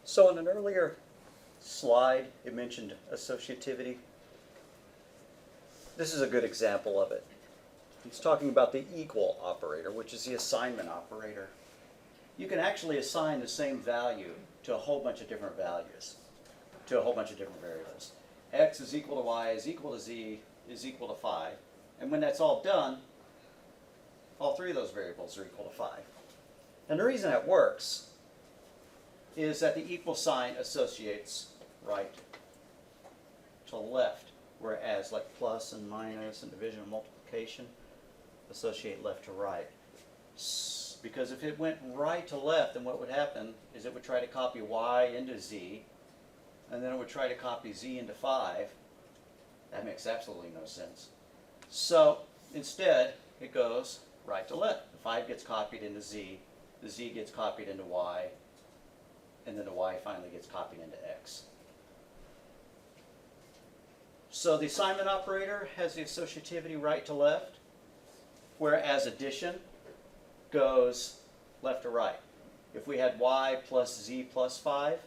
So in an earlier slide, it mentioned associativity. This is a good example of it. It's talking about the equal operator, which is the assignment operator. You can actually assign the same value to a whole bunch of different values, to a whole bunch of different variables. X is equal to Y is equal to Z is equal to 5. And when that's all done, all three of those variables are equal to 5. And the reason that works is that the equal sign associates right to left, whereas like plus and minus and division and multiplication associate left to right. Because if it went right to left, then what would happen is it would try to copy Y into Z, and then it would try to copy Z into 5. That makes absolutely no sense. So instead, it goes right to left. The 5 gets copied into Z, the Z gets copied into Y, and then the Y finally gets copied into X. So the assignment operator has the associativity right to left, whereas addition goes left to right. If we had Y plus Z plus 5,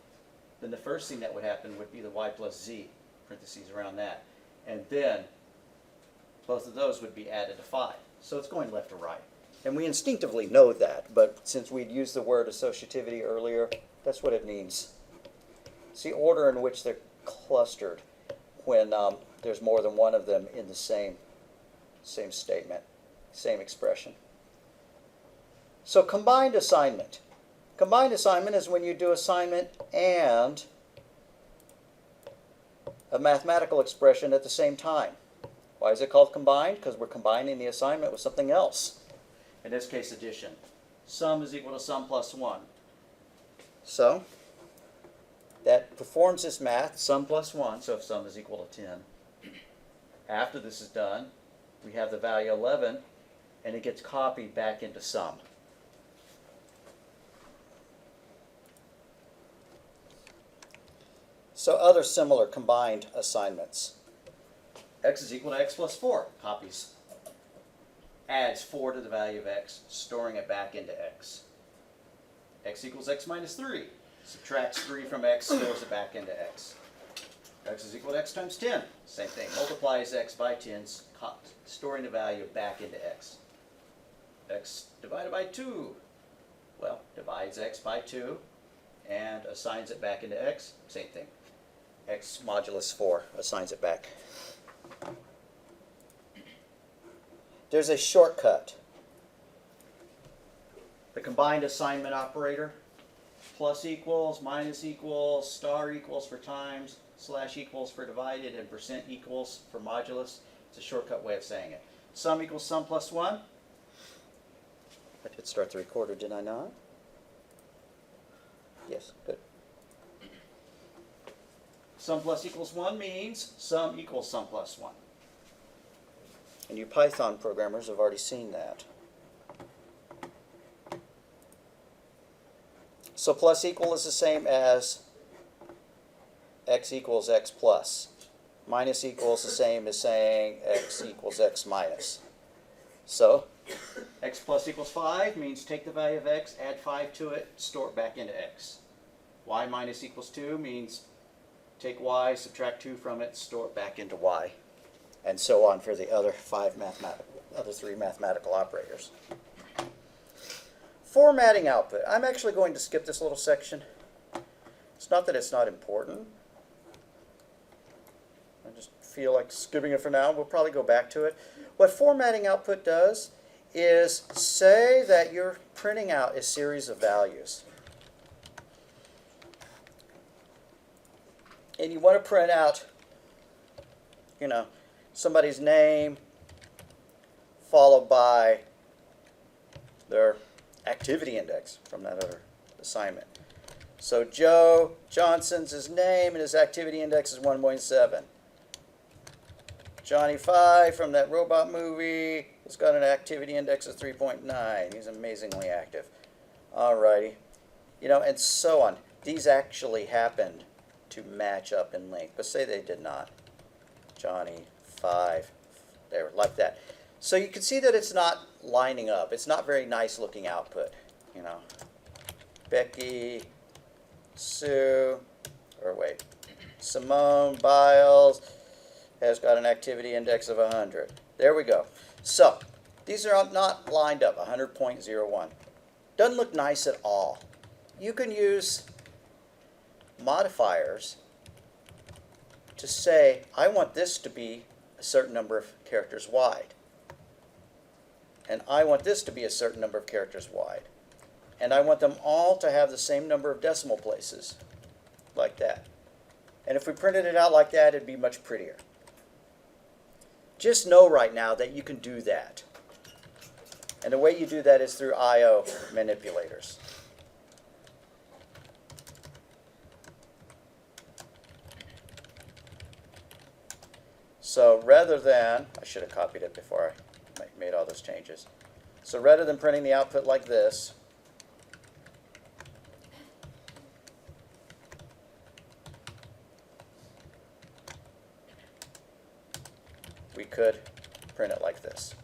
then the first thing that would happen would be the Y plus Z, parentheses around that. And then both of those would be added to 5. So it's going left to right. And we instinctively know that, but since we'd used the word associativity earlier, that's what it means. It's the order in which they're clustered when there's more than one of them in the same statement, same expression. So combined assignment. Combined assignment is when you do assignment and a mathematical expression at the same time. Why is it called combined? Because we're combining the assignment with something else. In this case, addition. Sum is equal to sum plus 1. So that performs this math, sum plus 1, so if sum is equal to 10. After this is done, we have the value 11, and it gets copied back into sum. So other similar combined assignments. X is equal to x plus 4, copies. Adds 4 to the value of x, storing it back into x. X equals x minus 3. Subtracts 3 from x, stores it back into x. X is equal to x times 10. Same thing. Multiplies x by 10, storing the value back into x. X divided by 2. Well, divides x by 2 and assigns it back into x. Same thing. X modulus 4 assigns it back. There's a shortcut. The combined assignment operator, plus equals, minus equals, star equals for times, slash equals for divided, and percent equals for modulus. It's a shortcut way of saying it. Sum equals sum plus 1. I did start the recorder, did I not? Yes, good. Sum plus equals 1 means sum equals sum plus 1. And you Python programmers have already seen that. So plus equal is the same as x equals x plus. Minus equal is the same as saying x equals x minus. So x plus equals 5 means take the value of x, add 5 to it, store it back into x. Y minus equals 2 means take y, subtract 2 from it, store it back into y. And so on for the other three mathematical operators. Formatting output. I'm actually going to skip this little section. It's not that it's not important. I just feel like skipping it for now. We'll probably go back to it. What formatting output does is say that you're printing out a series of values. And you want to print out, somebody's name followed by their activity index from that other assignment. So Joe Johnson's his name and his activity index is 1.7. Johnny 5 from that robot movie has got an activity index of 3.9. He's amazingly active. Alrighty. And so on. These actually happened to match up in length, but say they did not. Johnny 5, there, like that. So you can see that it's not lining up. It's not very nice looking output. Becky Simone Biles has got an activity index of 100. There we go. So, these are not lined up, 100.01. Doesn't look nice at all. You can use modifiers to say, I want this to be a certain number of characters wide. And I want this to be a certain number of characters wide. And I want them all to have the same number of decimal places, like that. And if we printed it out like that, it'd be much prettier. Just know right now that you can do that. And the way you do that is through I/O manipulators. So rather than, I should have copied it before I made all those changes. So rather than printing the output like this, we could print it like this.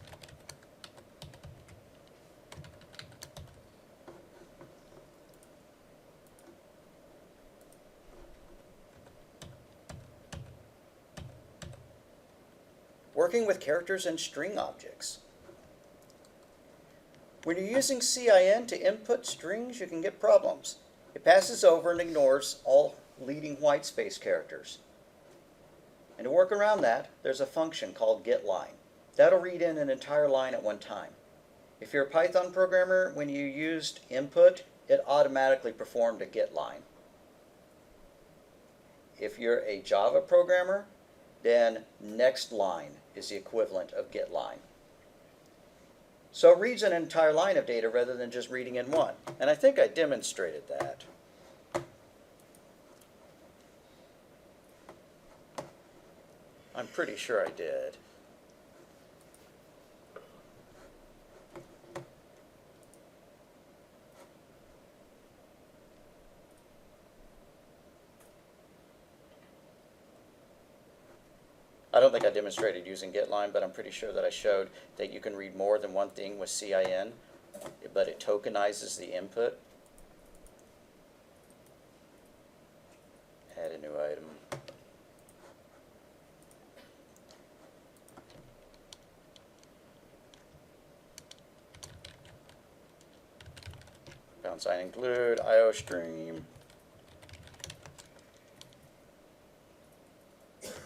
Working with characters and string objects. When you're using CIN to input strings, you can get problems. It passes over and ignores all leading white space characters. And to work around that, there's a function called GetLine. That'll read in an entire line at one time. If you're a Python programmer, when you used input, it automatically performed a GetLine. If you're a Java programmer, then next line is the equivalent of GetLine. So it reads an entire line of data rather than just reading in one. And I think I demonstrated that. I'm pretty sure I did. I don't think I demonstrated using GetLine, but I'm pretty sure that I showed that you can read more than one thing with CIN, but it tokenizes the input. Add a new item. Bound sign include IO stream.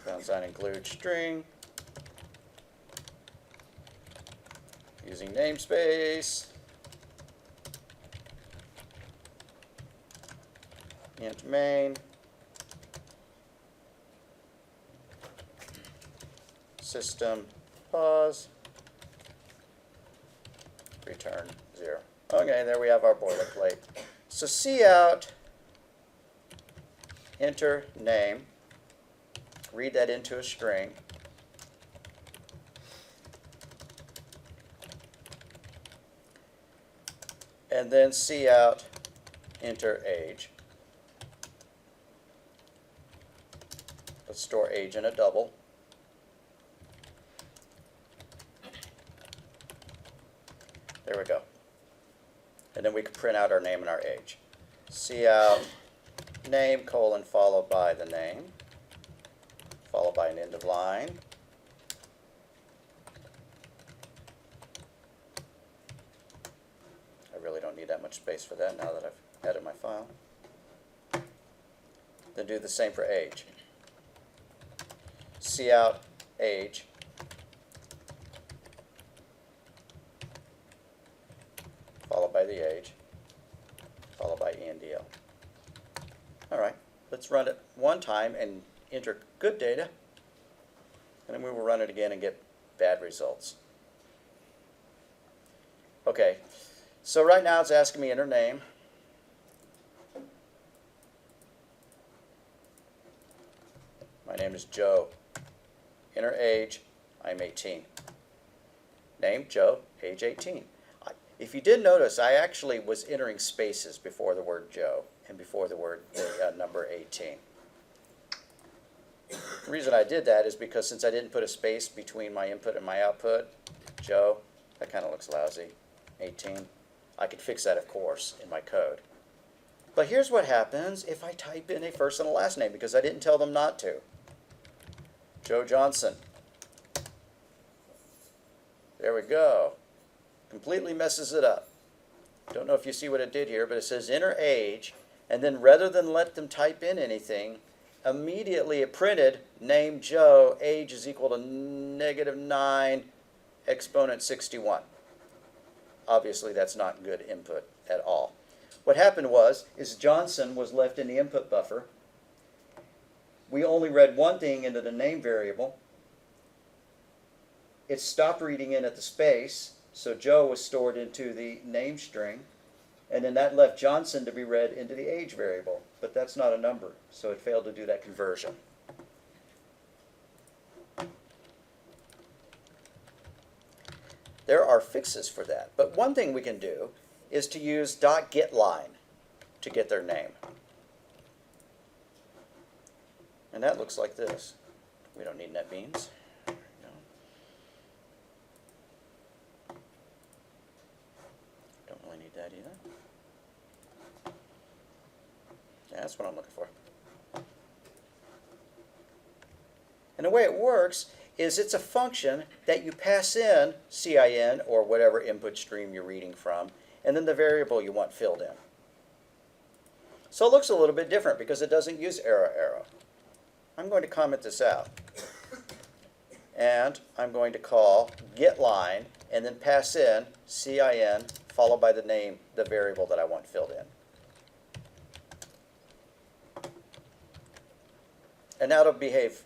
Bound sign include string. Using namespace. Int main. System pause. Return 0. Okay, there we have our boilerplate. So cout, enter name, read that into a string, and then cout, enter age. Let's store age in a double. There we go. And then we can print out our name and our age. Cout name colon followed by the name, followed by an end of line. I really don't need that much space for that now that I've added my file. Then do the same for age. Cout age. Followed by the age, followed by ENDL. All right, let's run it one time and enter good data, and then we will run it again and get bad results. Okay, so right now it's asking me enter name. My name is Joe. Enter age, I'm 18. Name, Joe, age 18. If you did notice, I actually was entering spaces before the word Joe and before the number 18. The reason I did that is because since I didn't put a space between my input and my output, Joe, that kind of looks lousy, 18. I could fix that, of course, in my code. But here's what happens if I type in a first and a last name, because I didn't tell them not to. Joe Johnson. There we go. Completely messes it up. Don't know if you see what it did here, but it says enter age, and then rather than let them type in anything, immediately it printed name Joe, age is equal to -9 exponent 61. Obviously that's not good input at all. What happened is Johnson was left in the input buffer. We only read one thing into the name variable. It stopped reading in at the space, so Joe was stored into the name string, and then that left Johnson to be read into the age variable, but that's not a number, so it failed to do that conversion. There are fixes for that, but one thing we can do is to use .getLine to get their name. And that looks like this. We don't need NetBeans. Don't really need that either. Yeah, that's what I'm looking for. And the way it works is it's a function that you pass in CIN or whatever input stream you're reading from, and then the variable you want filled in. So it looks a little bit different because it doesn't use arrow. I'm going to comment this out. And I'm going to call getLine and then pass in CIN followed by the name, the variable that I want filled in. And now it'll behave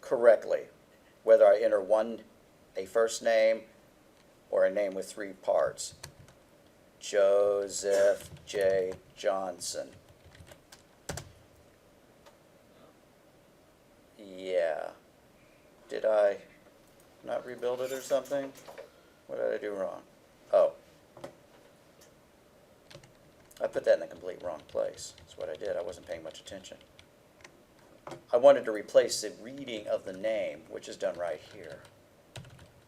correctly, whether I enter a first name or a name with 3 parts. Joseph J. Johnson. Yeah. Did I not rebuild it or something? What did I do wrong? Oh. I put that in the complete wrong place. That's what I did. I wasn't paying much attention. I wanted to replace the reading of the name, which is done right here.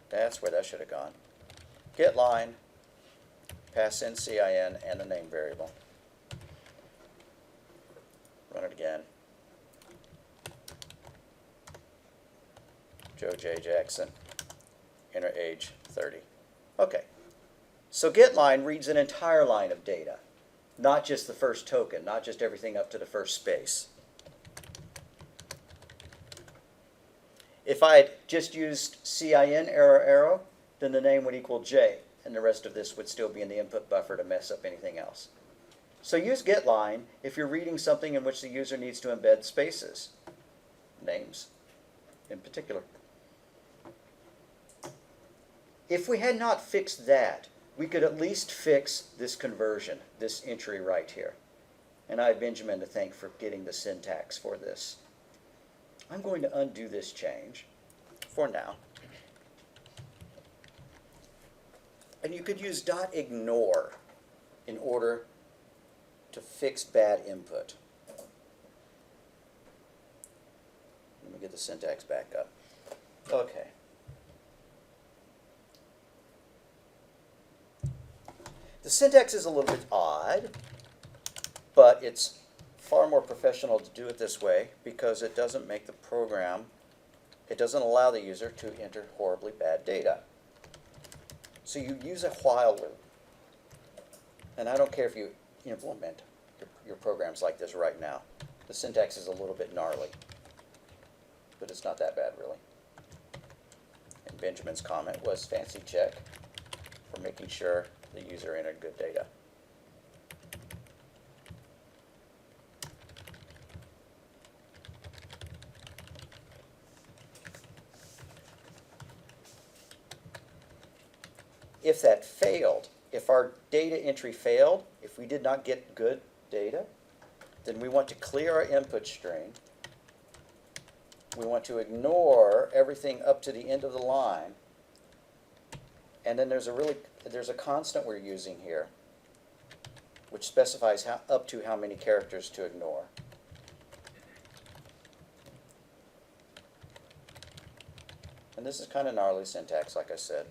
That's where that should have gone. GetLine, pass in CIN and the name variable. Run it again. Joe J. Jackson, enter age 30. Okay, so GetLine reads an entire line of data, not just the first token, not just everything up to the first space. If I had just used CIN arrow, then the name would equal J, and the rest of this would still be in the input buffer to mess up anything else. So use GetLine if you're reading something in which the user needs to embed spaces, names in particular. If we had not fixed that, we could at least fix this conversion, this entry right here. And I have Benjamin to thank for getting the syntax for this. I'm going to undo this change for now. And you could use .ignore in order to fix bad input. Let me get the syntax back up. Okay. The syntax is a little bit odd, but it's far more professional to do it this way because it doesn't make the program, it doesn't allow the user to enter horribly bad data. So you use a while loop. And I don't care if you implement your programs like this right now. The syntax is a little bit gnarly, but it's not that bad really. And Benjamin's comment was fancy check for making sure the user entered good data. If that failed, if our data entry failed, if we did not get good data, then we want to clear our input string. We want to ignore everything up to the end of the line. And then there's a constant we're using here, which specifies up to how many characters to ignore. And this is kind of gnarly syntax, like I said.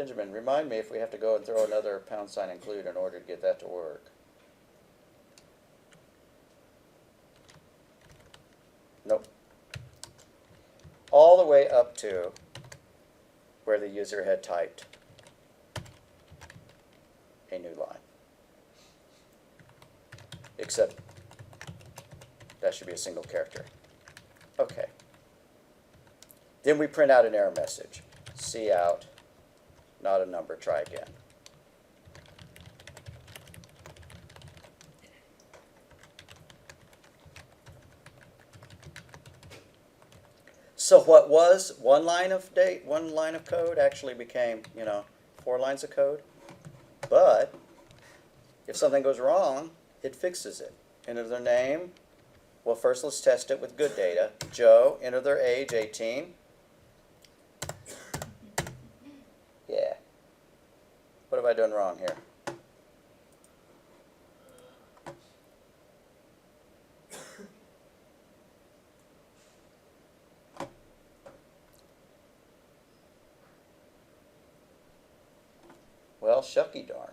Benjamin, remind me if we have to go and throw another # include in order to get that to work. Nope. All the way up to where the user had typed a new line. Except that should be a single character. Okay. Then we print out an error message. Cout, not a number, try again. So what was one line of code actually became, 4 lines of code. But if something goes wrong, it fixes it. Enter their name. Well, first let's test it with good data. Joe, enter their age, 18. Yeah. What have I done wrong here? Well, shucky darn.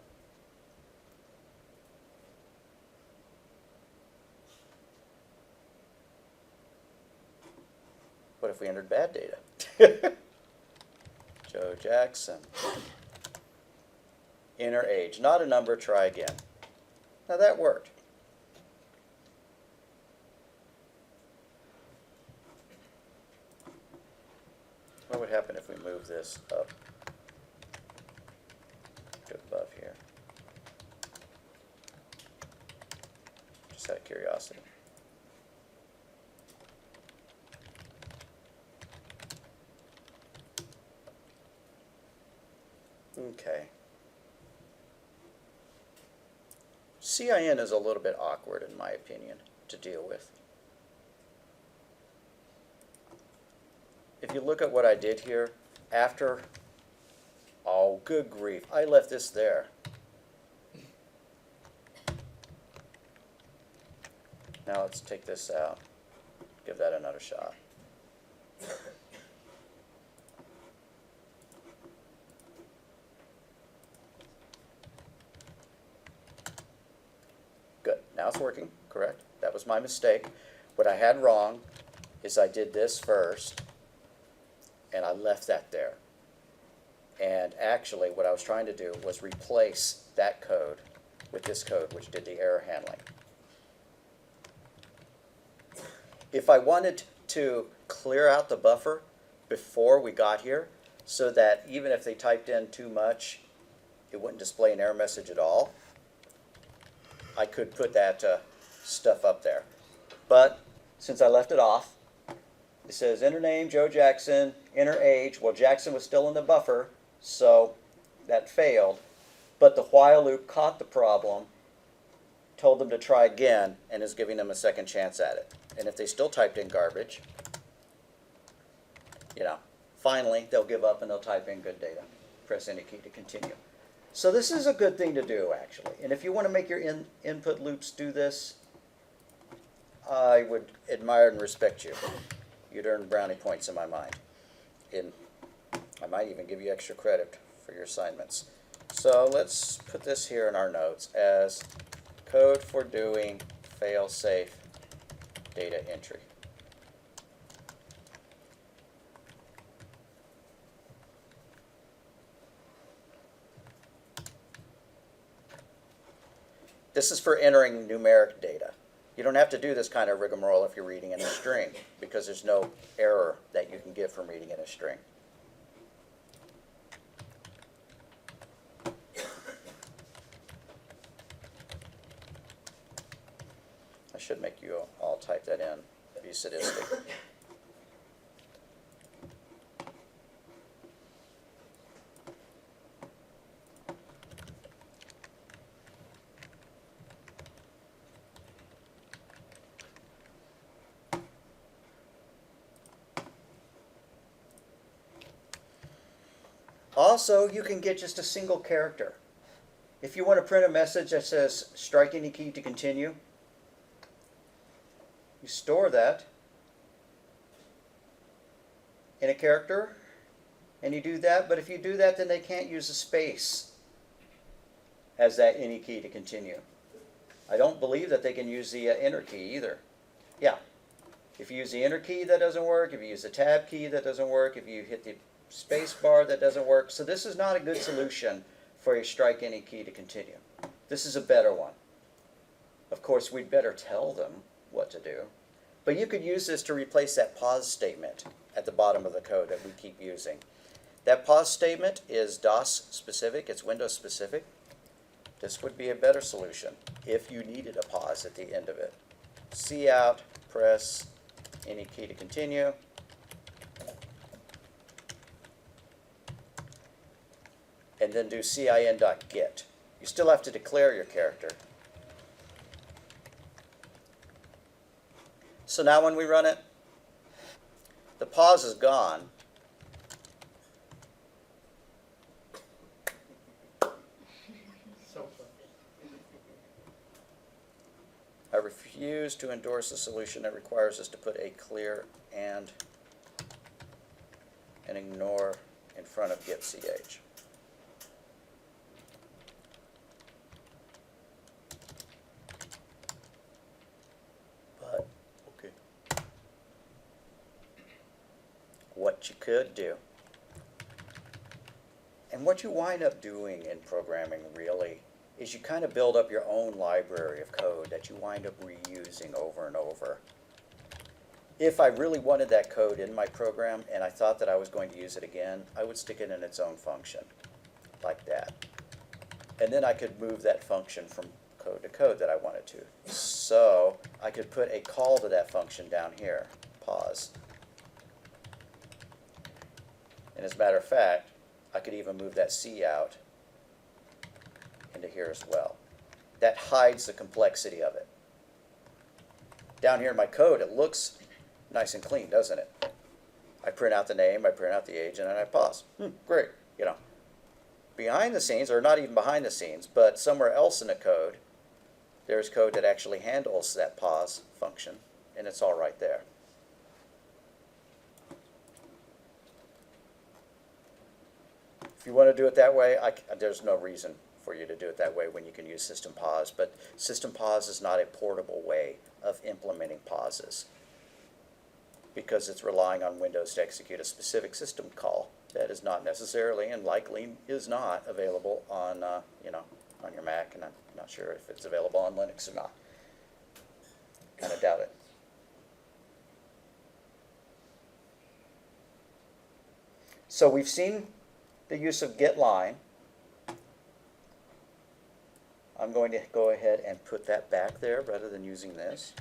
What if we entered bad data? Joe Jackson. Enter age. Not a number, try again. Now that worked. What would happen if we move this up to above here? Just out of curiosity. Okay. CIN is a little bit awkward, in my opinion, to deal with. If you look at what I did here, after, oh, good grief, I left this there. Now let's take this out, give that another shot. Good, now it's working, correct? That was my mistake. What I had wrong is I did this first, and I left that there. And actually, what I was trying to do was replace that code with this code, which did the error handling. If I wanted to clear out the buffer before we got here, so that even if they typed in too much, it wouldn't display an error message at all, I could put that stuff up there. But since I left it off, it says enter name, Joe Jackson, enter age. Well, Jackson was still in the buffer, so that failed. But the while loop caught the problem, told them to try again, and is giving them a second chance at it. And if they still typed in garbage, finally they'll give up and they'll type in good data. Press any key to continue. So this is a good thing to do, actually. And if you want to make your input loops do this, I would admire and respect you. You'd earn brownie points in my mind. I might even give you extra credit for your assignments. So let's put this here in our notes as code for doing fail-safe data entry. This is for entering numeric data. You don't have to do this kind of rigmarole if you're reading in a string, because there's no error that you can get from reading in a string. I should make you all type that in, be sadistic. Also, you can get just a single character. If you want to print a message that says strike any key to continue, you store that in a character, and you do that, but if you do that, then they can't use a space as that any key to continue. I don't believe that they can use the enter key either. Yeah, if you use the enter key, that doesn't work. If you use the tab key, that doesn't work. If you hit the space bar, that doesn't work. So this is not a good solution for a strike any key to continue. This is a better one. Of course, we'd better tell them what to do. But you could use this to replace that pause statement at the bottom of the code that we keep using. That pause statement is DOS specific, it's Windows specific. This would be a better solution if you needed a pause at the end of it. Cout, press any key to continue. And then do cin.get. You still have to declare your character. So now when we run it, the pause is gone. I refuse to endorse a solution that requires us to put a clear and ignore in front of get.ch. But, okay. What you could do, and what you wind up doing in programming really, is you kind of build up your own library of code that you wind up reusing over and over. If I really wanted that code in my program and I thought that I was going to use it again, I would stick it in its own function, like that. And then I could move that function from code to code that I wanted to. So I could put a call to that function down here, pause. And as a matter of fact, I could even move that cout into here as well. That hides the complexity of it. Down here in my code, it looks nice and clean, doesn't it? I print out the name, I print out the age, and then I pause. Great, you know. Behind the scenes, or not even behind the scenes, but somewhere else in the code, there's code that actually handles that pause function, and it's all right there. If you want to do it that way, there's no reason for you to do it that way when you can use system pause, but system pause is not a portable way of implementing pauses because it's relying on Windows to execute a specific system call that is not necessarily and likely is not available on on your Mac, and I'm not sure if it's available on Linux or not. Kind of doubt it. So we've seen the use of GetLine. I'm going to go ahead and put that back there rather than using this.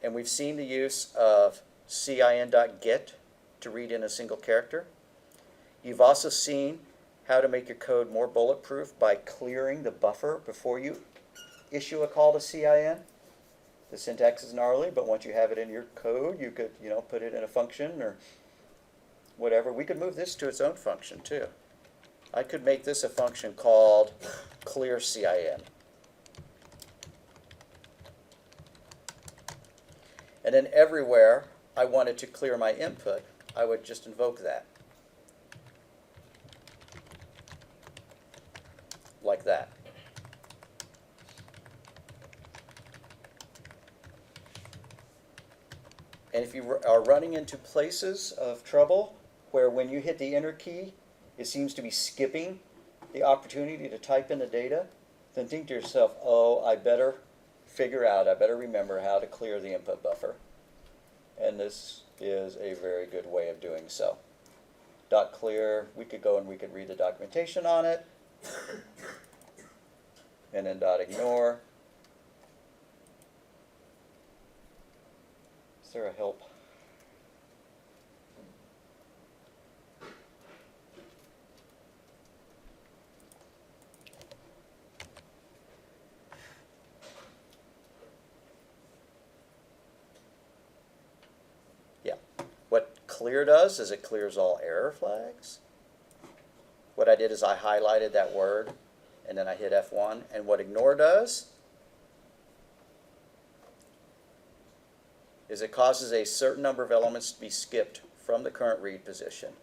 And we've seen the use of cin.get to read in a single character. You've also seen how to make your code more bulletproof by clearing the buffer before you issue a call to cin. The syntax is gnarly, but once you have it in your code, you could put it in a function or whatever. We could move this to its own function too. I could make this a function called clear cin. And then everywhere I wanted to clear my input, I would just invoke that. Like that. And if you are running into places of trouble where when you hit the enter key, it seems to be skipping the opportunity to type in the data, then think to yourself, oh, I better remember how to clear the input buffer. And this is a very good way of doing so. .clear, we could go and we could read the documentation on it. And then .ignore. Is there a help? Clear does is it clears all error flags. What I did is I highlighted that word and then I hit F1, and what ignore does is it causes a certain number of elements to be skipped from the current read position.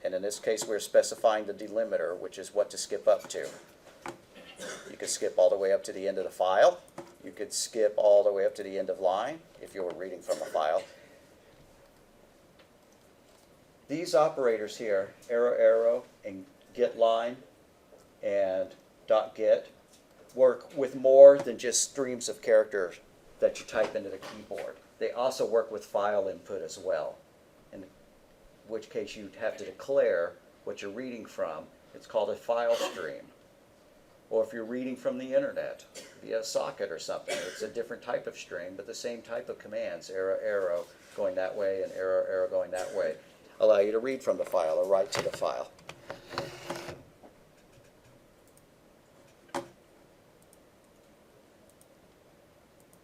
And in this case, we're specifying the delimiter, which is what to skip up to. You could skip all the way up to the end of the file. You could skip all the way up to the end of line if you were reading from a file. These operators here, arrow, and GetLine, and .get, work with more than just streams of characters that you type into the keyboard. They also work with file input as well, in which case you'd have to declare what you're reading from. It's called a file stream. Or if you're reading from the internet via a socket or something, it's a different type of stream, but the same type of commands, arrow going that way and arrow going that way, allow you to read from the file or write to the file.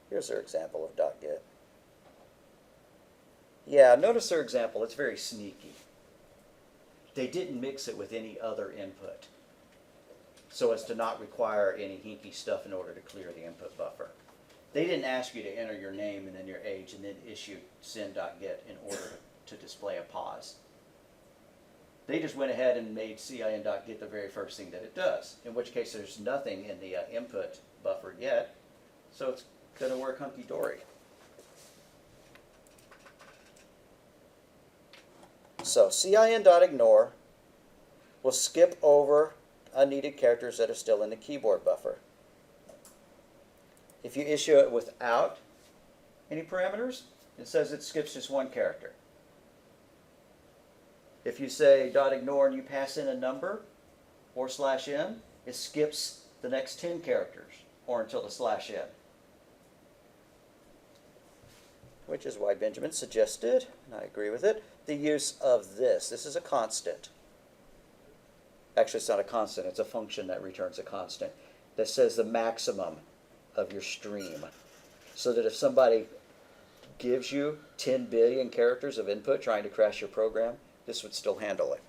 Here's their example of .get. Yeah, notice their example. It's very sneaky. They didn't mix it with any other input, so as to not require any hinky stuff in order to clear the input buffer. They didn't ask you to enter your name and then your age and then issue send.get in order to display a pause. They just went ahead and made CIN.get the very first thing that it does, in which case there's nothing in the input buffer yet, so it's going to work hunky-dory. So CIN.ignore will skip over unneeded characters that are still in the keyboard buffer. If you issue it without any parameters, it says it skips just one character. If you say .ignore and you pass in a number or /n, it skips the next 10 characters or until the /n. Which is why Benjamin suggested, and I agree with it, the use of this. This is a constant. Actually, it's not a constant. It's a function that returns a constant that says the maximum of your stream. So that if somebody gives you 10 billion characters of input trying to crash your program, this would still handle it.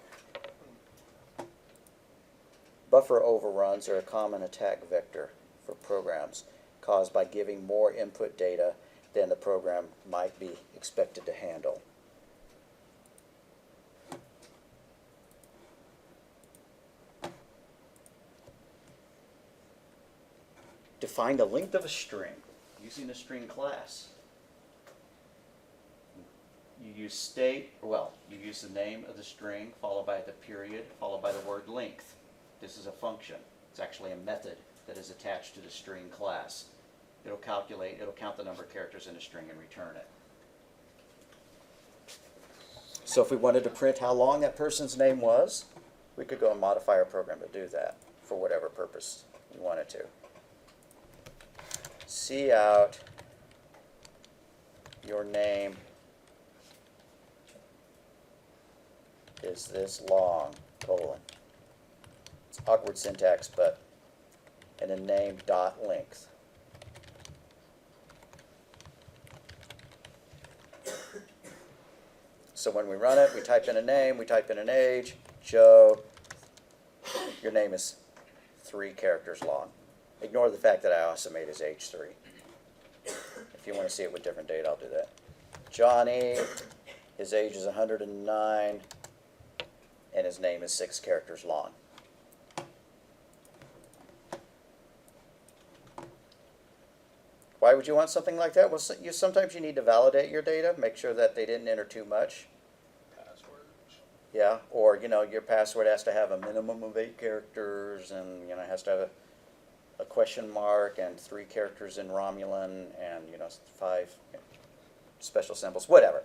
Buffer overruns are a common attack vector for programs caused by giving more input data than the program might be expected to handle. Define the length of a string using a string class. You use state, you use the name of the string followed by the period followed by the word length. This is a function. It's actually a method that is attached to the string class. It'll count the number of characters in a string and return it. So if we wanted to print how long that person's name was, we could go and modify our program to do that for whatever purpose we wanted to. See out your name is this long, colon. It's awkward syntax, but and a name dot length. So when we run it, we type in a name, we type in an age, Joe, your name is 3 characters long. Ignore the fact that I also made his age 3. If you want to see it with different data, I'll do that. Johnny, his age is 109, and his name is 6 characters long. Why would you want something like that? Well, sometimes you need to validate your data, make sure that they didn't enter too much. Yeah, or your password has to have a minimum of 8 characters, and it has to have a question mark and 3 characters in Romulan, and 5 special symbols, whatever.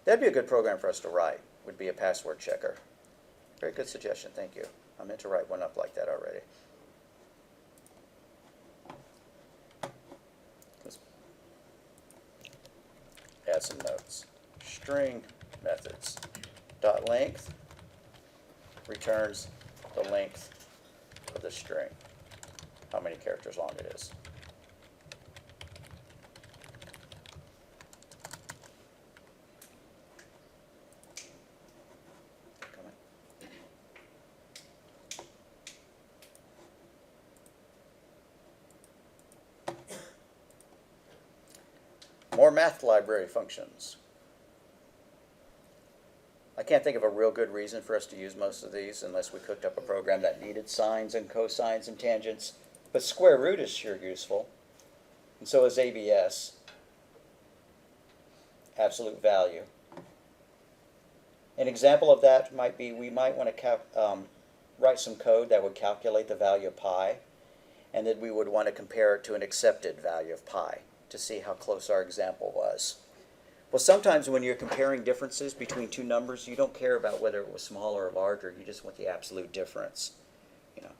That'd be a good program for us to write. Would be a password checker. Very good suggestion. Thank you. I meant to write one up like that already. Let's add some notes. String methods. Dot length returns the length of the string, how many characters long it is. Come on. More math library functions. I can't think of a real good reason for us to use most of these unless we cooked up a program that needed sines and cosines and tangents. But square root is sure useful. And so is ABS, absolute value. An example of that might be we might want to write some code that would calculate the value of pi, and then we would want to compare it to an accepted value of pi to see how close our example was. Well, sometimes when you're comparing differences between two numbers, you don't care about whether it was smaller or larger. You just want the absolute difference. You know,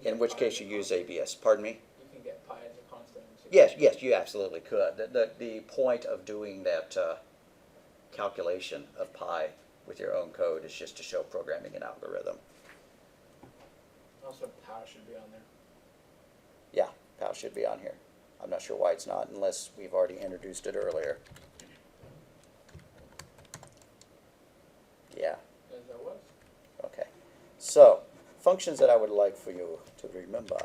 in which case you use ABS. Pardon me? You can get pi as a constant. Yes, you absolutely could. The point of doing that calculation of pi with your own code is just to show programming an algorithm. Also, power should be on there. Yeah, PAL should be on here. I'm not sure why it's not unless we've already introduced it earlier. Yeah. As that was. Okay. So, functions that I would like for you to remember.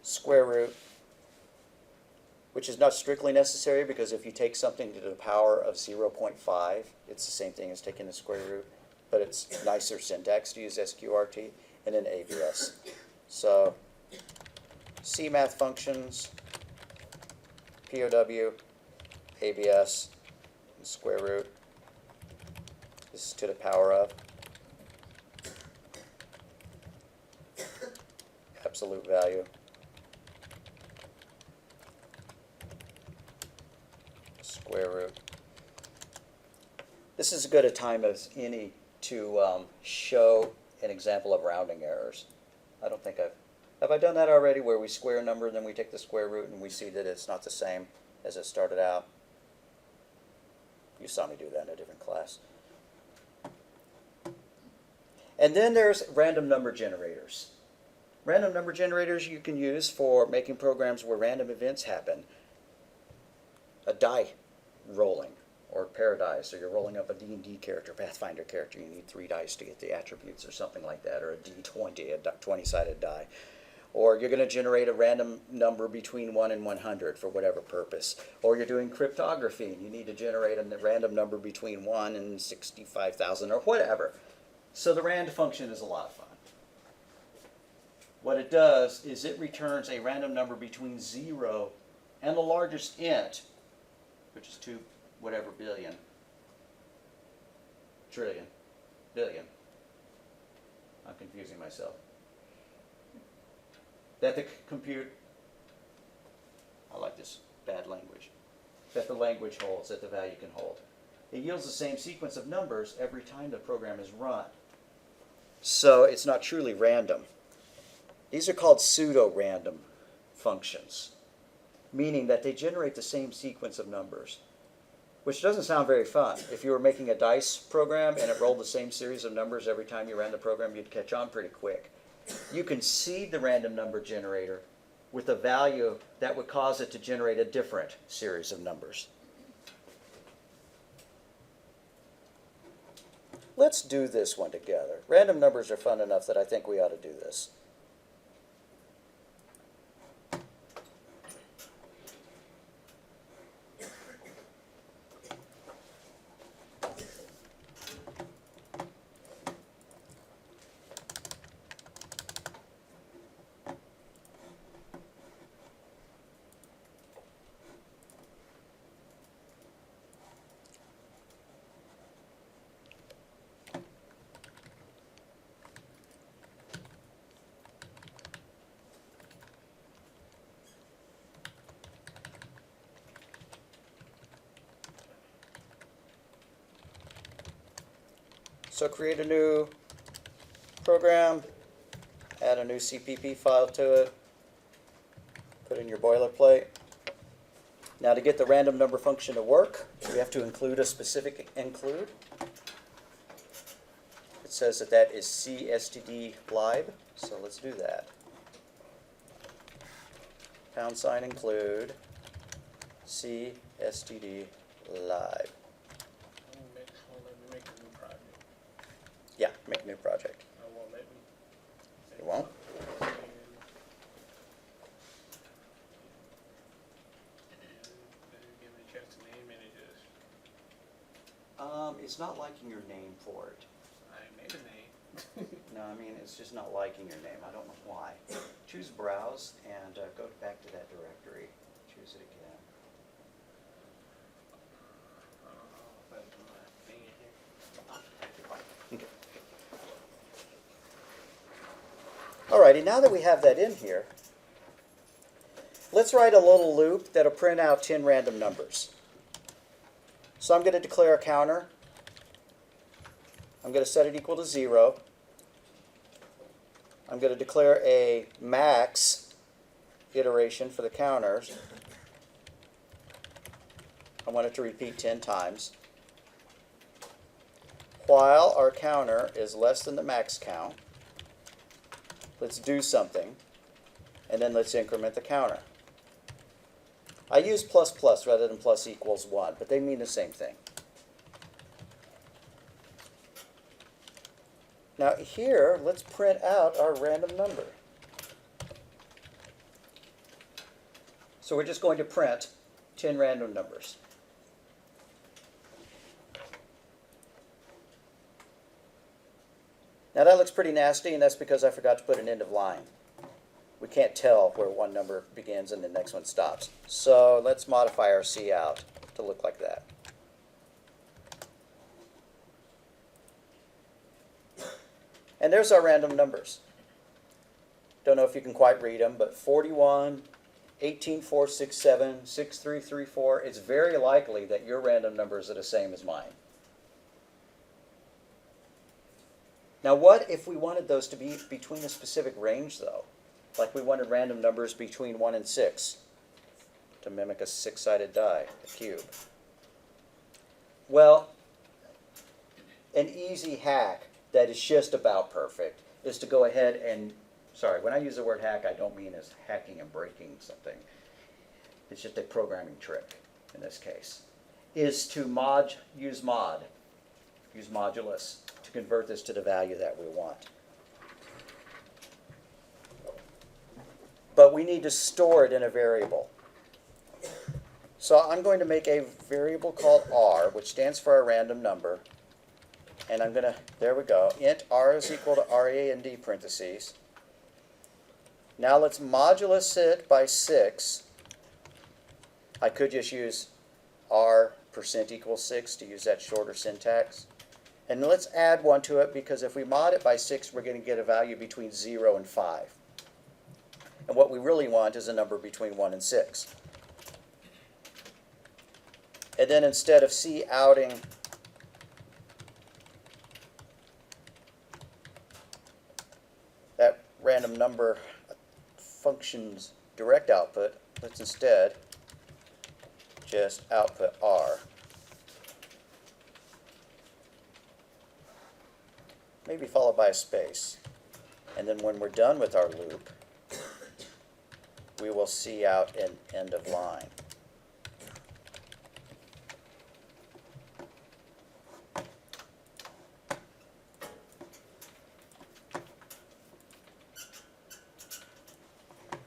Square root, which is not strictly necessary because if you take something to the power of 0.5, it's the same thing as taking the square root, but it's nicer syntax to use SQRT, and then ABS. So, C math functions, POW, ABS, and square root. This is to the power of absolute value. Square root. This is as good a time as any to show an example of rounding errors. I don't think have I done that already where we square a number and then we take the square root and we see that it's not the same as it started out? You saw me do that in a different class. And then there's random number generators. Random number generators you can use for making programs where random events happen. A die rolling, or paradise, or you're rolling up a D&D character, Pathfinder character, you need 3 dice to get the attributes or something like that, or a D20, a 20-sided die. Or you're going to generate a random number between 1 and 100 for whatever purpose. Or you're doing cryptography and you need to generate a random number between 1 and 65,000 or whatever. So the rand function is a lot of fun. What it does is it returns a random number between 0 and the largest int, which is 2 whatever billion, trillion, billion. I'm confusing myself. That the compute, I like this bad language, that the language holds, that the value can hold. It yields the same sequence of numbers every time the program is run. So it's not truly random. These are called pseudo-random functions, meaning that they generate the same sequence of numbers, which doesn't sound very fun. If you were making a dice program and it rolled the same series of numbers every time you ran the program, you'd catch on pretty quick. You can seed the random number generator with a value that would cause it to generate a different series of numbers. Let's do this one together. Random numbers are fun enough that I think we ought to do this. So create a new program, add a new CPP file to it, put in your boilerplate. Now to get the random number function to work, we have to include a specific include. It says that that is cstd-lib, so let's do that. # include cstd-lib. Let me make a new project. Yeah, make a new project. Oh, won't let me. it's not liking your name for it. I made a name. No, I mean, it's just not liking your name. I don't know why. Choose Browse and go back to that directory. Choose it again. Okay. Alrighty, now that we have that in here, let's write a little loop that'll print out 10 random numbers. So I'm going to declare a counter. I'm going to set it equal to 0. I'm going to declare a max iteration for the counters. I want it to repeat 10 times. While our counter is less than the max count, let's do something, and then let's increment the counter. I use plus plus rather than plus equals 1, but they mean the same thing. Now here, let's print out our random number. So we're just going to print 10 random numbers. Now that looks pretty nasty, and that's because I forgot to put an end of line. We can't tell where one number begins and the next one stops. So let's modify our cout to look like that. And there's our random numbers. Don't know if you can quite read them, but 41, 18, 4, 6, 7, 6, 3, 3, 4. It's very likely that your random numbers are the same as mine. Now what if we wanted those to be between a specific range, though? Like we wanted random numbers between 1 and 6 to mimic a 6-sided die, a cube. Well, an easy hack that is just about perfect is to go ahead and, sorry, when I use the word hack, I don't mean as hacking and breaking something. It's just a programming trick in this case, is to use modulus to convert this to the value that we want. But we need to store it in a variable. So I'm going to make a variable called r, which stands for a random number. And I'm going to, there we go, int r is equal to rand parentheses. Now let's modulus it by 6. I could just use r % equals 6 to use that shorter syntax. And let's add 1 to it, because if we mod it by 6, we're going to get a value between 0 and 5. And what we really want is a number between 1 and 6. And then instead of couting that random number function's direct output, let's instead just output r. Maybe followed by a space. And then when we're done with our loop, we will cout an end of line.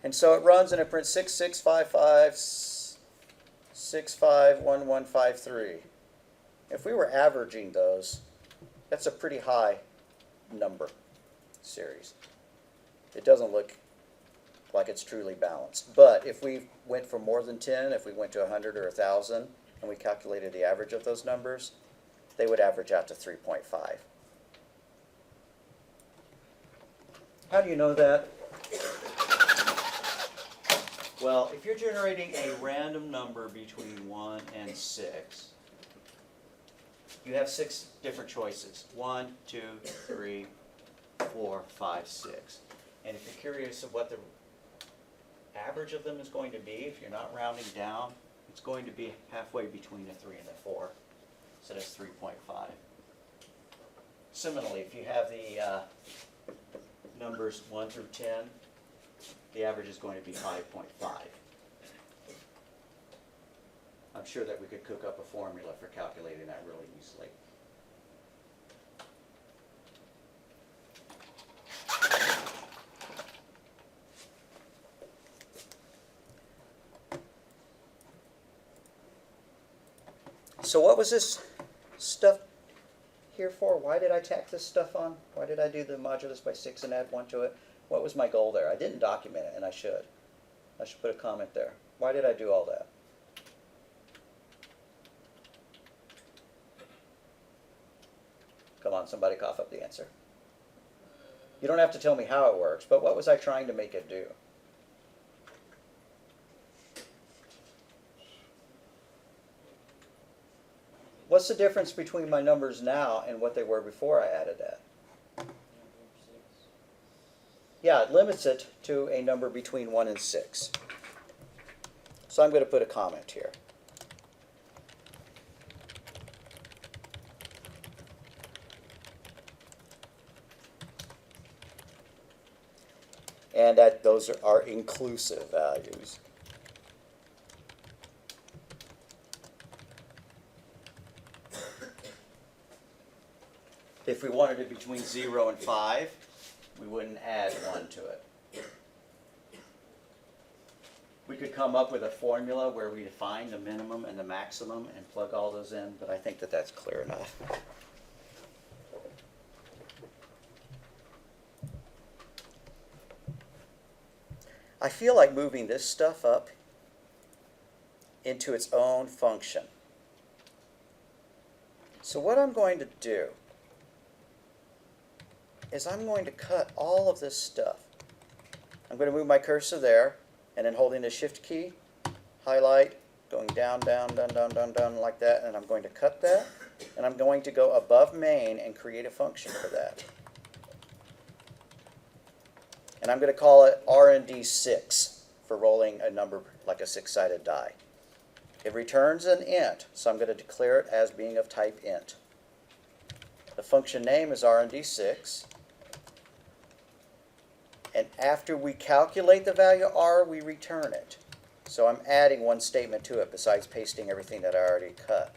And so it runs and it prints 6655 651153. If we were averaging those, that's a pretty high number series. It doesn't look like it's truly balanced. But if we went for more than 10, if we went to 100 or 1,000, and we calculated the average of those numbers, they would average out to 3.5. How do you know that? Well, if you're generating a random number between 1 and 6, you have 6 different choices. 1, 2, 3, 4, 5, 6. And if you're curious of what the average of them is going to be, if you're not rounding down, it's going to be halfway between a 3 and a 4. So that's 3.5. Similarly, if you have the numbers 1 through 10, the average is going to be 5.5. I'm sure that we could cook up a formula for calculating that really easily. So what was this stuff here for? Why did I tack this stuff on? Why did I do the modulus by 6 and add 1 to it? What was my goal there? I didn't document it, and I should. I should put a comment there. Why did I do all that? Come on, somebody cough up the answer. You don't have to tell me how it works, but what was I trying to make it do? What's the difference between my numbers now and what they were before I added that? Yeah, it limits it to a number between 1 and 6. So I'm going to put a comment here. And that those are inclusive values. If we wanted it between 0 and 5, we wouldn't add 1 to it. We could come up with a formula where we define the minimum and the maximum and plug all those in, but I think that that's clear enough. I feel like moving this stuff up into its own function. So what I'm going to do is I'm going to cut all of this stuff. I'm going to move my cursor there, and then holding the Shift key, highlight, going down, down, down, down, down, down like that, and I'm going to cut that, and I'm going to go above main and create a function for that. And I'm going to call it RND6 for rolling a number like a 6-sided die. It returns an int, so I'm going to declare it as being of type int. The function name is RND6. And after we calculate the value R, we return it. So I'm adding one statement to it besides pasting everything that I already cut.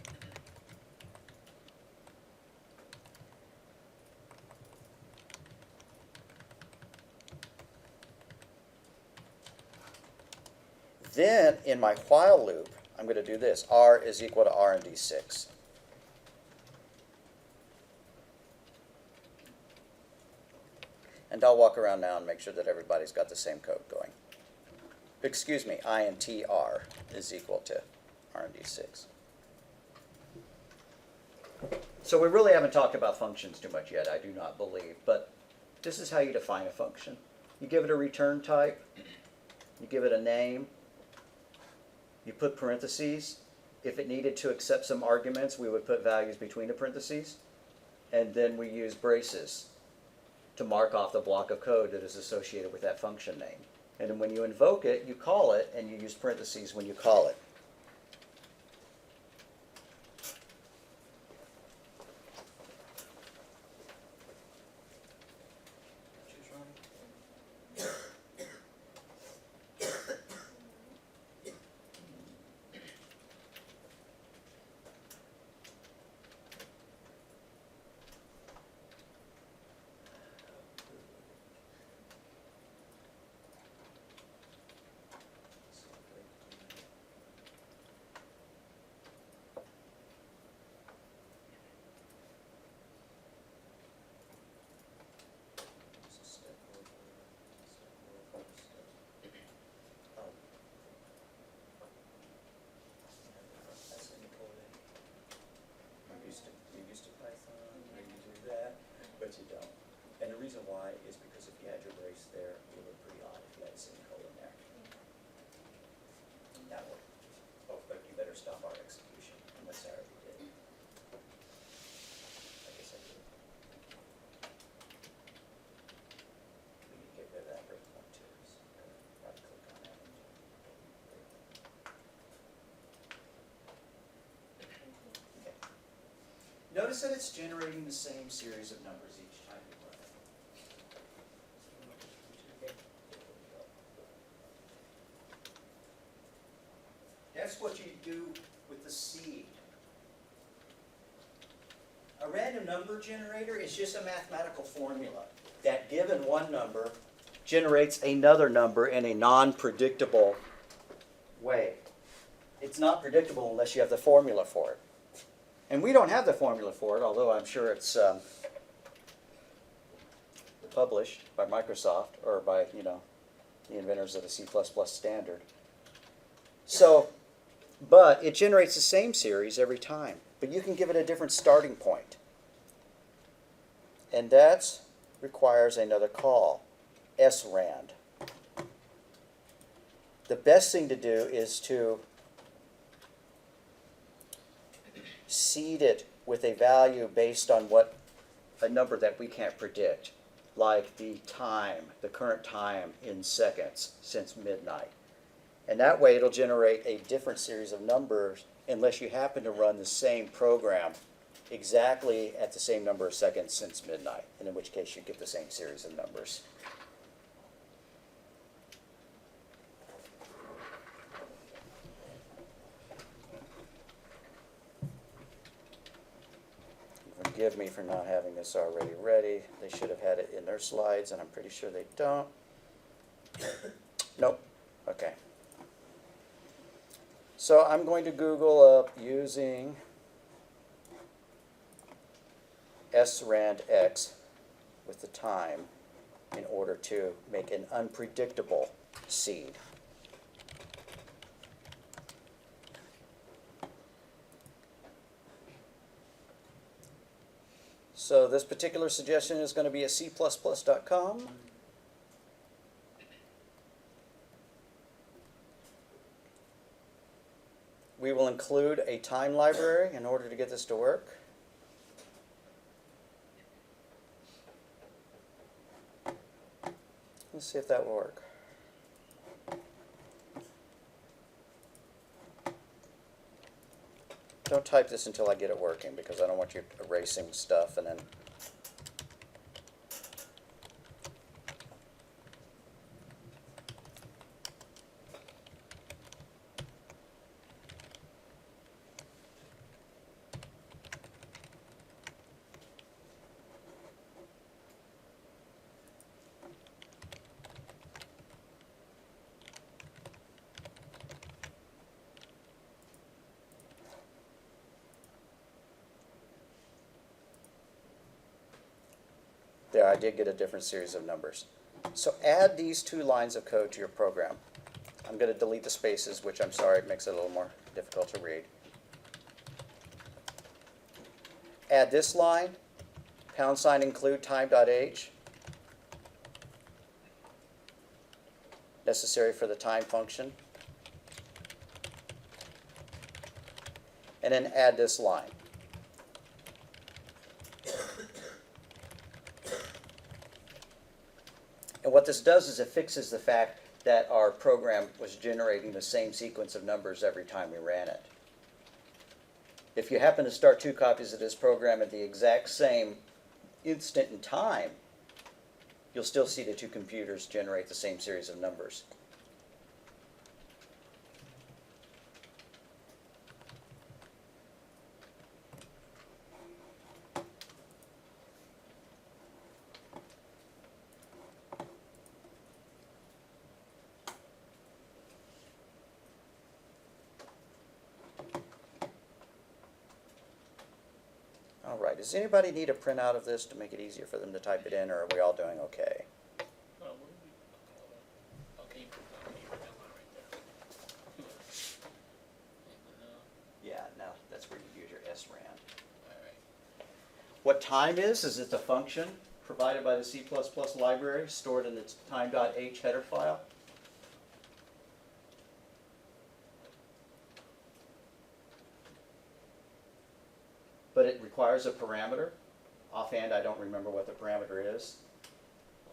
Then in my while loop, I'm going to do this. R is equal to RND6. And I'll walk around now and make sure that everybody's got the same code going. Excuse me, INTR is equal to RND6. So we really haven't talked about functions too much yet, I do not believe. But this is how you define a function. You give it a return type. You give it a name. You put parentheses. If it needed to accept some arguments, we would put values between the parentheses. And then we use braces to mark off the block of code that is associated with that function name. And then when you invoke it, you call it, and you use parentheses when you call it. But you don't. And the reason why is because if you had your brace there, it would look pretty odd if you had a semicolon there. That would. Oh, but you better stop our execution, unless I already did. I guess I did. We need to get rid of that breakpoint too. So right click on that and okay. Notice that it's generating the same series of numbers each time you run it. That's what you do with the seed. A random number generator is just a mathematical formula that, given one number, generates another number in a non-predictable way. It's not predictable unless you have the formula for it. And we don't have the formula for it, although I'm sure it's published by Microsoft or by, you know, the inventors of the C++ standard. So, but it generates the same series every time. But you can give it a different starting point. And that requires another call, srand. The best thing to do is to seed it with a value based on what a number that we can't predict, like the time, the current time in seconds since midnight. And that way it'll generate a different series of numbers unless you happen to run the same program exactly at the same number of seconds since midnight, and in which case you get the same series of numbers. Forgive me for not having this already ready. They should have had it in their slides, and I'm pretty sure they don't. Nope. Okay. So I'm going to Google up using srandx with the time in order to make an unpredictable seed. So this particular suggestion is going to be at c++.com. We will include a time library in order to get this to work. Let's see if that will work. Don't type this until I get it working, because I don't want you erasing stuff and then... There, I did get a different series of numbers. So add these two lines of code to your program. I'm going to delete the spaces, which I'm sorry, it makes it a little more difficult to read. Add this line, # include time.h, necessary for the time function. And then add this line. And what this does is it fixes the fact that our program was generating the same sequence of numbers every time we ran it. If you happen to start two copies of this program at the exact same instant in time, you'll still see the two computers generate the same series of numbers. All right, does anybody need a printout of this to make it easier for them to type it in, or are we all doing okay? Okay, you put that one right there. Yeah, no, that's where you use your srand. All right. What time is it's a function provided by the C++ library stored in its time.h header file. But it requires a parameter. Offhand, I don't remember what the parameter is.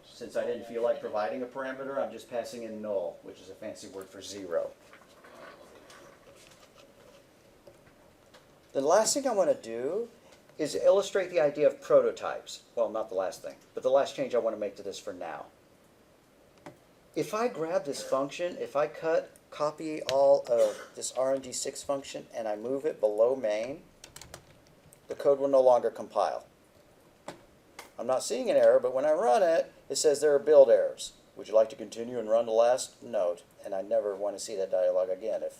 Since I didn't feel like providing a parameter, I'm just passing in null, which is a fancy word for 0. The last thing I want to do is illustrate the idea of prototypes. Well, not the last thing, but the last change I want to make to this for now. If I grab this function, if I copy all of this RND6 function and I move it below main, the code will no longer compile. I'm not seeing an error, but when I run it, it says there are build errors. Would you like to continue and run the last node? And I never want to see that dialog again. If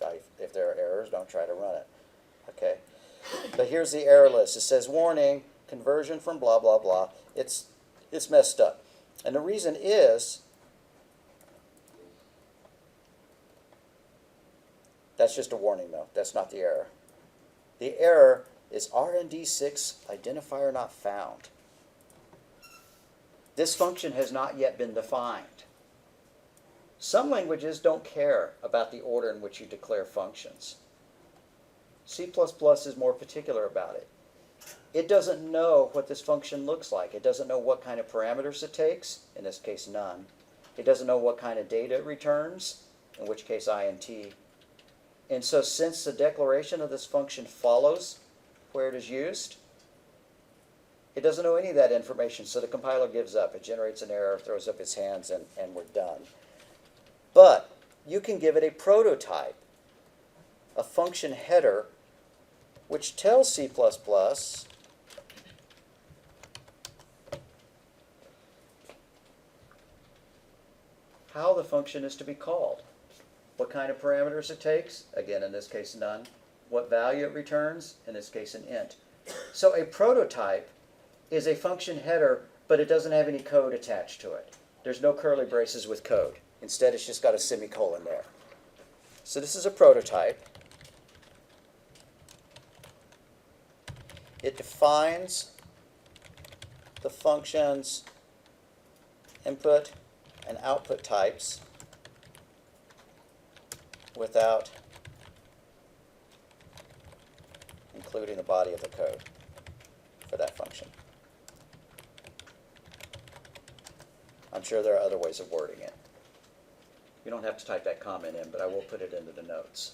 there are errors, don't try to run it. Okay. But here's the error list. It says, warning, conversion from blah, blah, blah. It's messed up. And the reason is, that's just a warning though. That's not the error. The error is RND6 identifier not found. This function has not yet been defined. Some languages don't care about the order in which you declare functions. C++ is more particular about it. It doesn't know what this function looks like. It doesn't know what kind of parameters it takes, in this case none. It doesn't know what kind of data it returns, in which case int. And so since the declaration of this function follows where it is used, it doesn't know any of that information, so the compiler gives up. It generates an error, throws up its hands, and we're done. But you can give it a prototype, a function header, which tells C++ how the function is to be called, what kind of parameters it takes, again in this case none, what value it returns, in this case an int. So a prototype is a function header, but it doesn't have any code attached to it. There's no curly braces with code. Instead, it's just got a semicolon there. So this is a prototype. It defines the function's input and output types without including the body of the code for that function. I'm sure there are other ways of wording it. You don't have to type that comment in, but I will put it into the notes.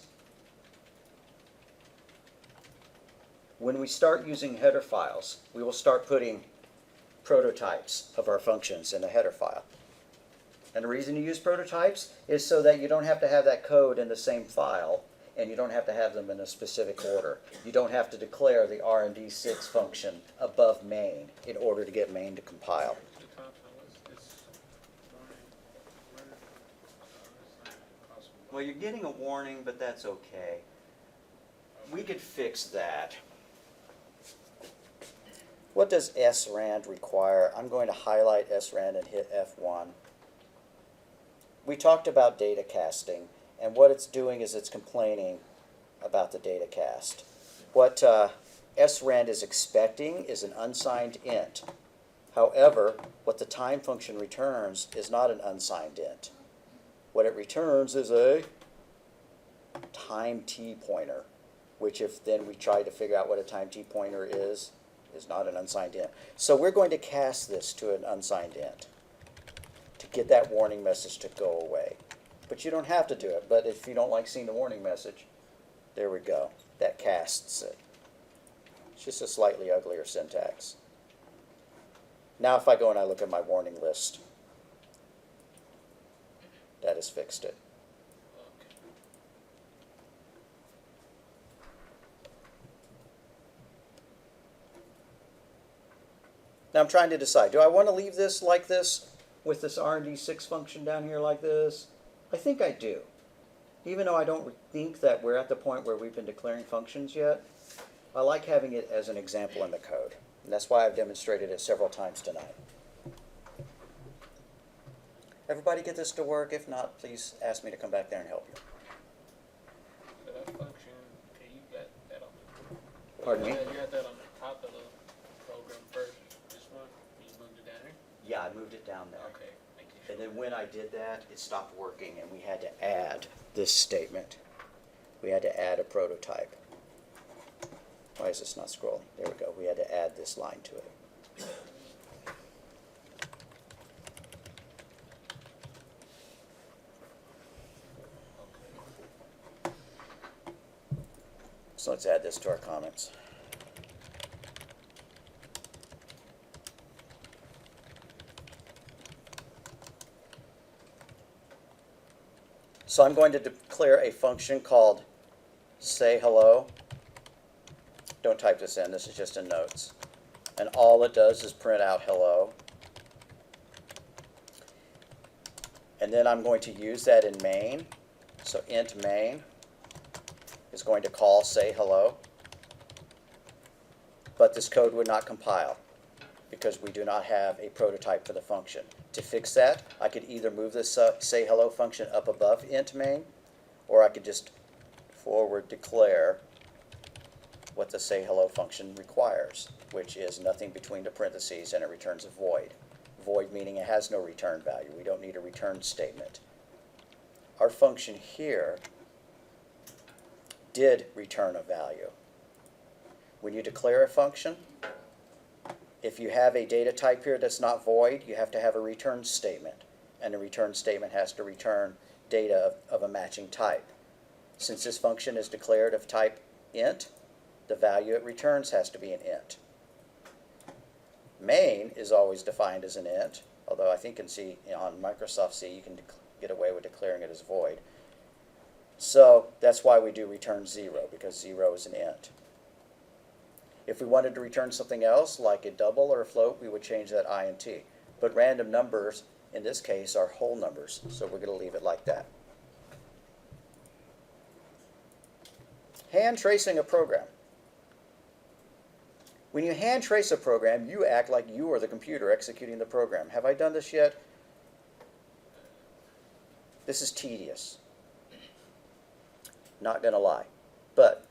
When we start using header files, we will start putting prototypes of our functions in a header file. And the reason you use prototypes is so that you don't have to have that code in the same file, and you don't have to have them in a specific order. You don't have to declare the RND6 function above main in order to get main to compile. Well, you're getting a warning, but that's okay. We could fix that. What does srand require? I'm going to highlight srand and hit F1. We talked about datacasting, and what it's doing is it's complaining about the datacast. What srand is expecting is an unsigned int. However, what the time function returns is not an unsigned int. What it returns is a time t pointer, which if then we try to figure out what a time t pointer is not an unsigned int. So we're going to cast this to an unsigned int to get that warning message to go away. But you don't have to do it. But if you don't like seeing the warning message, there we go. That casts it. It's just a slightly uglier syntax. Now if I go and I look at my warning list, that has fixed it. Now I'm trying to decide, do I want to leave this like this with this RND6 function down here like this? I think I do. Even though I don't think that we're at the point where we've been declaring functions yet, I like having it as an example in the code. And that's why I've demonstrated it several times tonight. Everybody get this to work? If not, please ask me to come back there and help you. So that function, okay, you got that on the... Pardon me? You got that on the top of the program first. This one, you moved it down here? Yeah, I moved it down there. Okay, thank you. And then when I did that, it stopped working, and we had to add this statement. We had to add a prototype. Why is this not scrolling? There we go. We had to add this line to it. So let's add this to our comments. So I'm going to declare a function called say hello. Don't type this in, this is just in notes. And all it does is print out hello. And then I'm going to use that in main. So int main is going to call say hello. but this code would not compile because we do not have a prototype for the function. To fix that, I could either move this say hello function up above int main, or I could just forward declare what the say hello function requires, which is nothing between the parentheses, and it returns a void. Void meaning it has no return value. We don't need a return statement. Our function here did return a value. When you declare a function, if you have a data type here that's not void, you have to have a return statement, and the return statement has to return data of a matching type. Since this function is declared of type int, the value it returns has to be an int. Main is always defined as an int, although I think on Microsoft C you can get away with declaring it as void. So that's why we do return 0, because 0 is an int. If we wanted to return something else, like a double or a float, we would change that int. But random numbers, in this case, are whole numbers, so we're going to leave it like that. Hand tracing a program. When you hand trace a program, you act like you are the computer executing the program. Have I done this yet? This is tedious. Not going to lie. But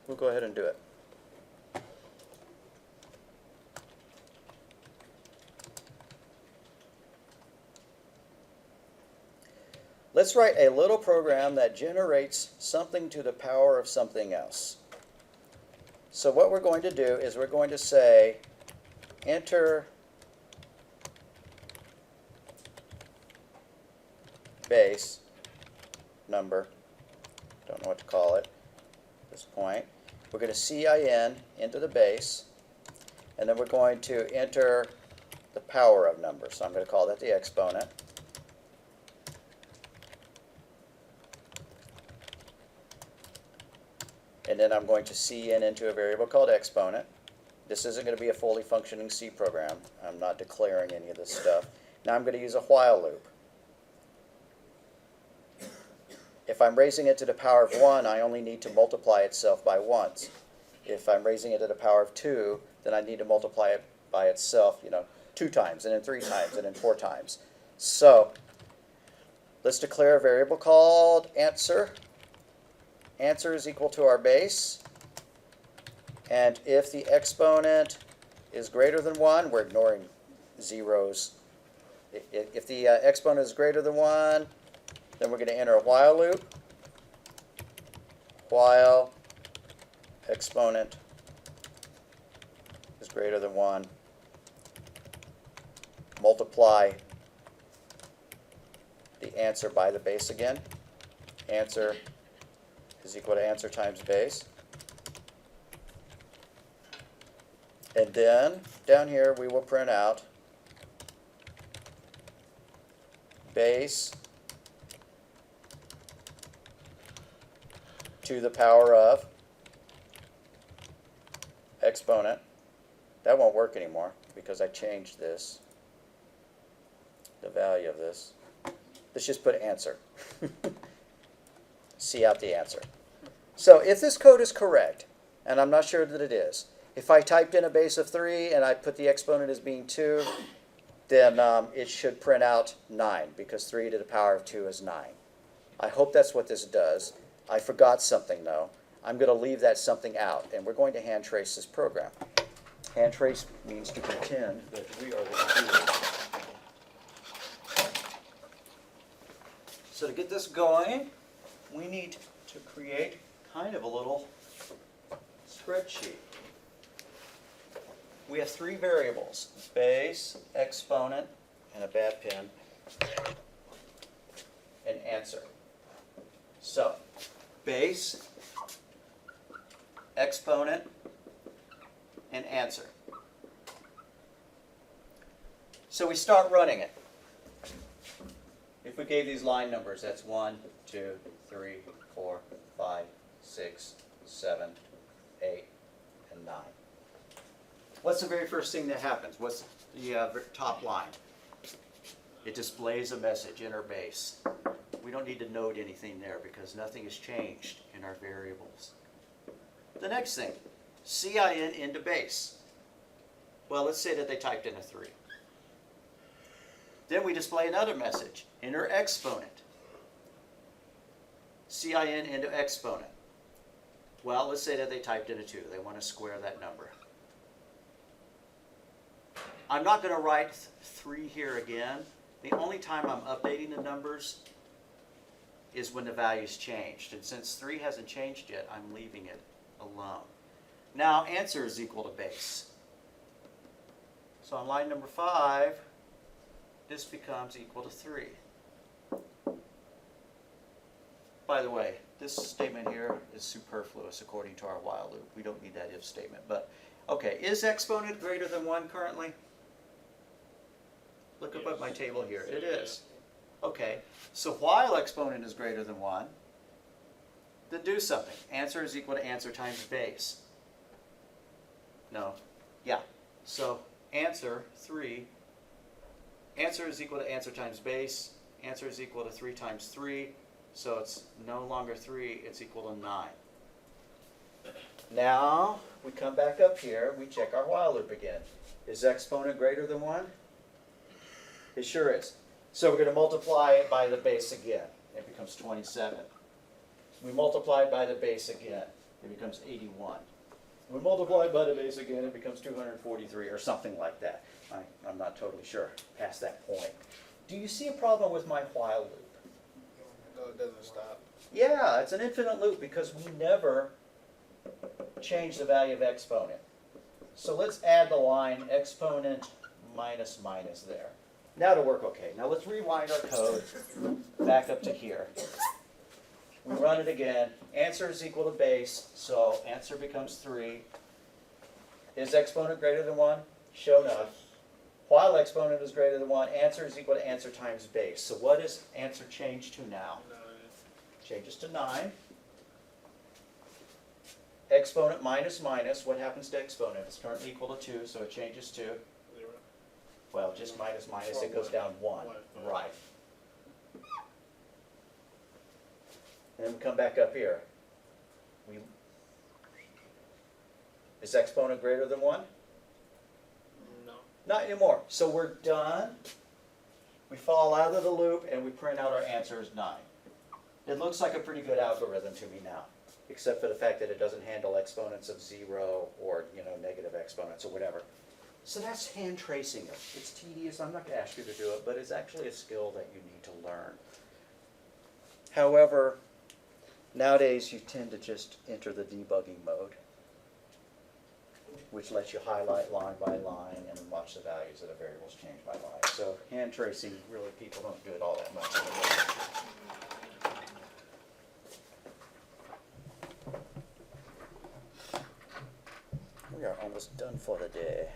we'll go ahead and do it. Let's write a little program that generates something to the power of something else. So what we're going to do is we're going to say enter base number. Don't know what to call it at this point. We're going to CIN into the base, and then we're going to enter the power of number. So I'm going to call that the exponent. And then I'm going to CIN into a variable called exponent. This isn't going to be a fully functioning C program. I'm not declaring any of this stuff. Now I'm going to use a while loop. If I'm raising it to the power of 1, I only need to multiply itself by once. If I'm raising it to the power of 2, then I need to multiply it by itself, 2 times, and then 3 times, and then 4 times. So let's declare a variable called answer. Answer is equal to our base. And if the exponent is greater than 1, we're ignoring zeros. If the exponent is greater than 1, then we're going to enter a while loop. While exponent is greater than 1, multiply the answer by the base again. Answer is equal to answer times base. And then down here we will print out base to the power of exponent. That won't work anymore because I changed this, the value of this. Let's just put answer. See out the answer. So if this code is correct, and I'm not sure that it is, if I typed in a base of 3 and I put the exponent as being 2, then it should print out 9, because 3 to the power of 2 is 9. I hope that's what this does. I forgot something though. I'm going to leave that something out, and we're going to hand trace this program. Hand trace means to pretend that we are the computer. So to get this going, we need to create kind of a little spreadsheet. We have 3 variables: base, exponent, and a bad pen, and answer. So, base, exponent, and answer. So we start running it. If we gave these line numbers, that's 1, 2, 3, 4, 5, 6, 7, 8, and 9. What's the very first thing that happens? What's the top line? It displays a message, enter base. We don't need to note anything there because nothing has changed in our variables. The next thing, CIN into base. Well, let's say that they typed in a 3. Then we display another message, enter exponent. CIN into exponent. Well, let's say that they typed in a 2. They want to square that number. I'm not going to write 3 here again. The only time I'm updating the numbers is when the value's changed. And since 3 hasn't changed yet, I'm leaving it alone. Now, answer is equal to base. So on line number 5, this becomes equal to 3. By the way, this statement here is superfluous according to our while loop. We don't need that if statement. But, okay, is exponent greater than 1 currently? Look up at my table here. It is. Okay, so while exponent is greater than 1, then do something. Answer is equal to answer times base. No. Yeah. So answer 3. Answer is equal to answer times base. Answer is equal to 3 times 3. So it's no longer 3, it's equal to 9. Now, we come back up here, we check our while loop again. Is exponent greater than 1? It sure is. So we're going to multiply it by the base again. It becomes 27. We multiply it by the base again. It becomes 81. We multiply it by the base again, it becomes 243 or something like that. I'm not totally sure past that point. Do you see a problem with my while loop? No, it doesn't stop. Yeah, it's an infinite loop because we never change the value of exponent. So let's add the line exponent minus minus there. Now it'll work okay. Now let's rewind our code back up to here. We run it again. Answer is equal to base, so answer becomes 3. Is exponent greater than 1? Show enough. While exponent is greater than 1, answer is equal to answer times base. So what does answer change to now? 9. Changes to 9. Exponent minus minus, what happens to exponent? It's currently equal to 2, so it changes to, 0. well, just minus minus, it goes down 1. Right. And then we come back up here. Is exponent greater than 1? No. Not anymore. So we're done. We fall out of the loop and we print out our answer as 9. It looks like a pretty good algorithm to me now, except for the fact that it doesn't handle exponents of 0 or negative exponents or whatever. So that's hand tracing it. It's tedious. I'm not going to ask you to do it, but it's actually a skill that you need to learn. However, nowadays you tend to just enter the debugging mode, which lets you highlight line by line and then watch the values of the variables change by line. So hand tracing, really, people don't do it all that much anymore. We are almost done for the day.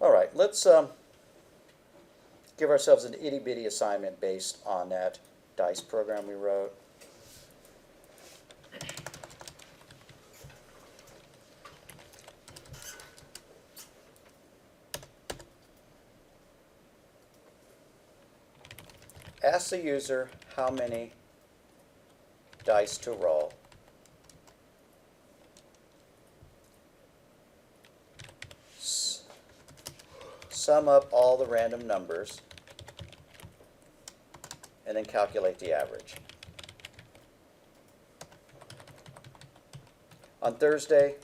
All right, let's give ourselves an itty-bitty assignment based on that DICE program we wrote. Ask the user how many dice to roll. Sum up all the random numbers and then calculate the average. On Thursday,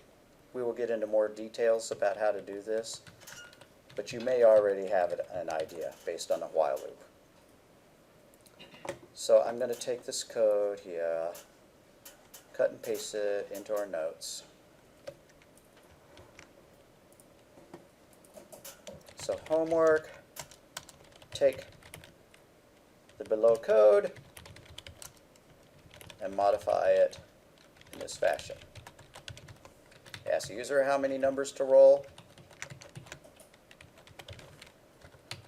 we will get into more details about how to do this, but you may already have an idea based on a while loop. So I'm going to take this code here, cut and paste it into our notes. So homework, take the below code and modify it in this fashion. Ask the user how many numbers to roll.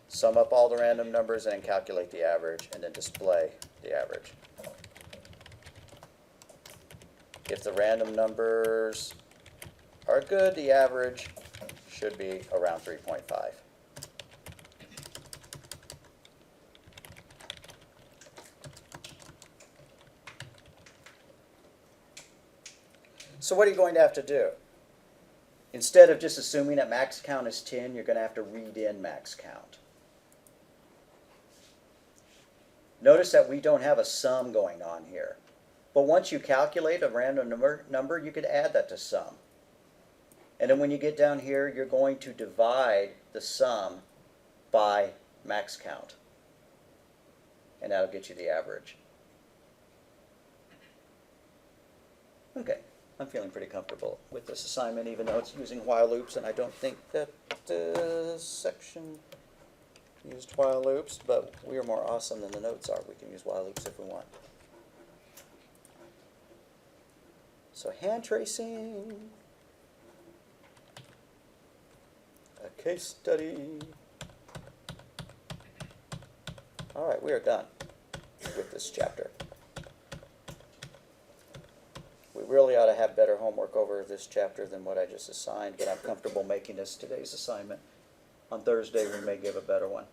Sum up all the random numbers and calculate the average, and then display the average. If the random numbers are good, the average should be around 3.5. So what are you going to have to do? Instead of just assuming that max count is 10, you're going to have to read in max count. Notice that we don't have a sum going on here. But once you calculate a random number, you could add that to sum. And then when you get down here, you're going to divide the sum by max count. And that'll get you the average. Okay, I'm feeling pretty comfortable with this assignment, even though it's using while loops, and I don't think that section used while loops, but we are more awesome than the notes are. We can use while loops if we want. So hand tracing, a case study. All right, we are done with this chapter. We really ought to have better homework over this chapter than what I just assigned, but I'm comfortable making this today's assignment. On Thursday, we may give a better one.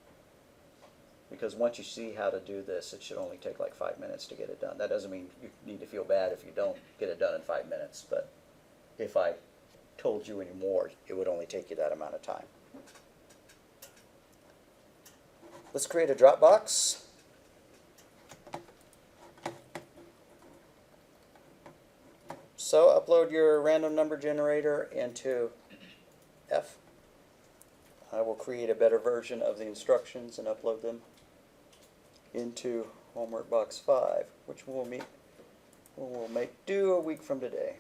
Because once you see how to do this, it should only take like 5 minutes to get it done. That doesn't mean you need to feel bad if you don't get it done in 5 minutes, but if I told you any more, it would only take you that amount of time. Let's create a Dropbox. So upload your random number generator into F. I will create a better version of the instructions and upload them into homework box 5, which we'll make due a week from today.